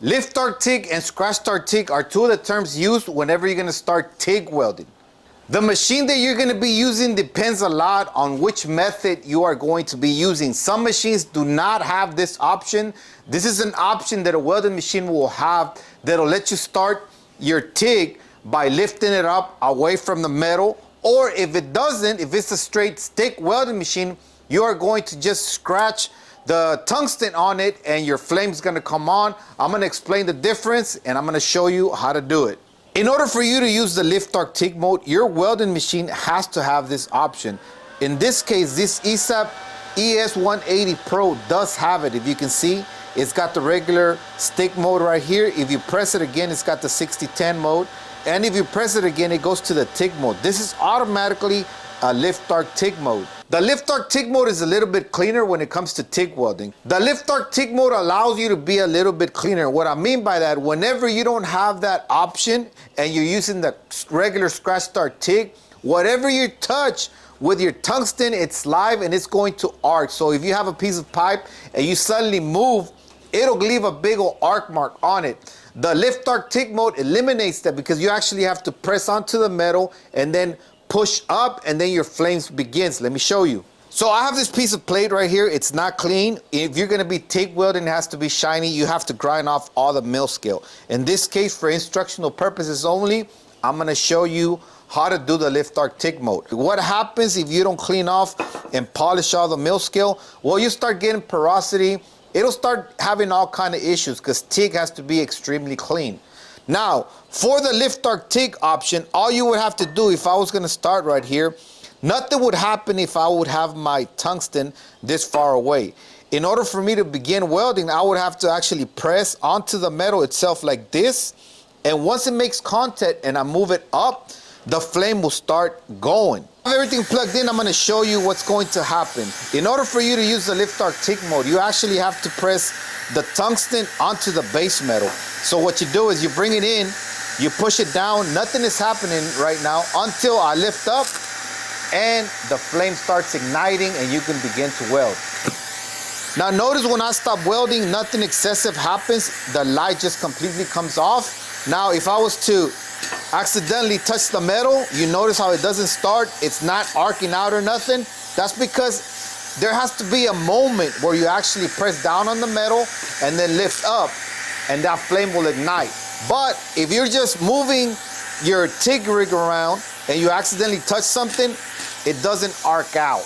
Lift start TIG and scratch start TIG are two of the terms used whenever you're going to start TIG welding. The machine that you're going to be using depends a lot on which method you are going to be using. Some machines do not have this option. This is an option that a welding machine will have that'll let you start your TIG by lifting it up away from the metal. Or if it doesn't, if it's a straight stick welding machine, you are going to just scratch the tungsten on it and your flame's gonna come on. I'm gonna explain the difference and I'm gonna show you how to do it. In order for you to use the lift arc TIG mode, your welding machine has to have this option. In this case, this ESAP ES180 Pro does have it. If you can see, it's got the regular stick mode right here. If you press it again, it's got the 60-10 mode. And if you press it again, it goes to the TIG mode. This is automatically a lift arc TIG mode. The lift arc TIG mode is a little bit cleaner when it comes to TIG welding. The lift arc TIG mode allows you to be a little bit cleaner. What I mean by that, whenever you don't have that option and you're using the regular scratch start TIG, whatever you touch with your tungsten, it's live and it's going to arc. So if you have a piece of pipe and you suddenly move, it'll leave a big old arc mark on it. The lift arc TIG mode eliminates that because you actually have to press onto the metal and then push up and then your flames begins. Let me show you. So I have this piece of plate right here. It's not clean. If you're gonna be TIG welding, it has to be shiny. You have to grind off all the mill scale. In this case, for instructional purposes only, I'm gonna show you how to do the lift arc TIG mode. What happens if you don't clean off and polish all the mill scale? Well, you start getting porosity. It'll start having all kind of issues because TIG has to be extremely clean. Now, for the lift arc TIG option, all you would have to do, if I was gonna start right here, nothing would happen if I would have my tungsten this far away. In order for me to begin welding, I would have to actually press onto the metal itself like this. And once it makes contact and I move it up, the flame will start going. I have everything plugged in. I'm gonna show you what's going to happen. In order for you to use the lift arc TIG mode, you actually have to press the tungsten onto the base metal. So what you do is you bring it in, you push it down, nothing is happening right now until I lift up and the flame starts igniting and you can begin to weld. Now notice when I stop welding, nothing excessive happens. The light just completely comes off. Now if I was to accidentally touch the metal, you notice how it doesn't start. It's not arcing out or nothing. That's because there has to be a moment where you actually press down on the metal and then lift up and that flame will ignite. But if you're just moving your TIG rig around and you accidentally touch something, it doesn't arc out.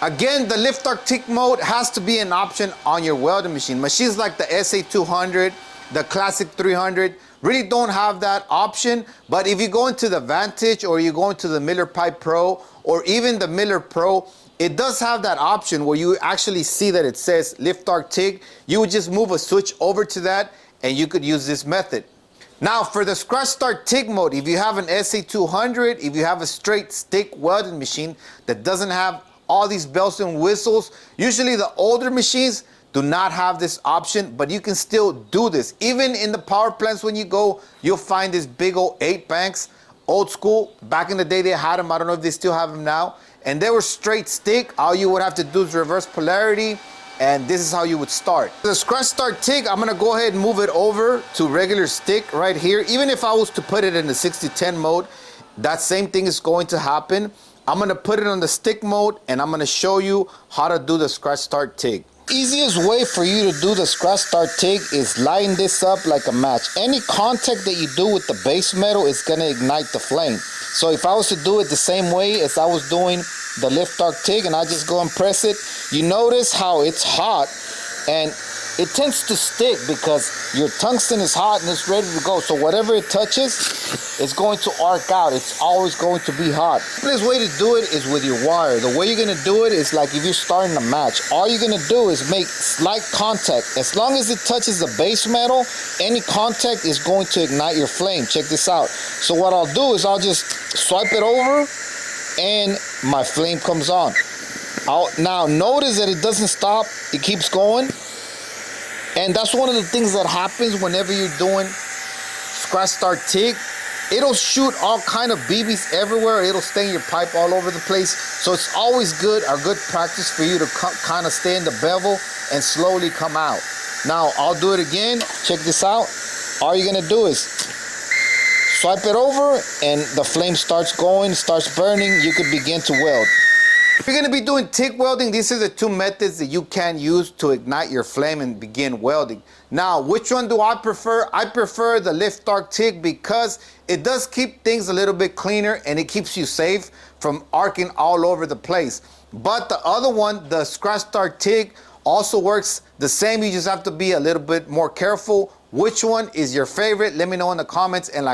Again, the lift arc TIG mode has to be an option on your welding machine. Machines like the SA200, the Classic 300, really don't have that option. But if you go into the Vantage or you go into the Miller Pipe Pro or even the Miller Pro, it does have that option where you actually see that it says lift arc TIG. You would just move a switch over to that and you could use this method. Now for the scratch start TIG mode, if you have an SA200, if you have a straight stick welding machine that doesn't have all these bells and whistles, usually the older machines do not have this option, but you can still do this. Even in the power plants when you go, you'll find these big old 8 banks, old school. Back in the day they had them, I don't know if they still have them now. And they were straight stick. All you would have to do is reverse polarity, and this is how you would start. The scratch start TIG, I'm gonna go ahead and move it over to regular stick right here. Even if I was to put it in the 60-10 mode, that same thing is going to happen. I'm gonna put it on the stick mode and I'm gonna show you how to do the scratch start TIG. Easiest way for you to do the scratch start TIG is line this up like a match. Any contact that you do with the base metal is gonna ignite the flame. So if I was to do it the same way as I was doing the lift arc TIG and I just go and press it, you notice how it's hot and it tends to stick because your tungsten is hot and it's ready to go. So whatever it touches, it's going to arc out. It's always going to be hot. The simplest way to do it is with your wire. The way you're gonna do it is like if you're starting a match. All you're gonna do is make slight contact. As long as it touches the base metal, any contact is going to ignite your flame. Check this out. So what I'll do is I'll just swipe it over and my flame comes on. Now notice that it doesn't stop, it keeps going. And that's one of the things that happens whenever you're doing scratch start TIG. It'll shoot all kind of BBs everywhere. It'll stain your pipe all over the place. So it's always good, a good practice for you to kind of stay in the bevel and slowly come out. Now I'll do it again. Check this out. All you're gonna do is swipe it over and the flame starts going, starts burning. You could begin to weld. If you're gonna be doing TIG welding, these are the two methods that you can use to ignite your flame and begin welding. Now, which one do I prefer? I prefer the lift start TIG because it does keep things a little bit cleaner and it keeps you safe from arcing all over the place. But the other one, the scratch start TIG, also works the same. You just have to be a little bit more careful. Which one is your favorite? Let me know in the comments. And like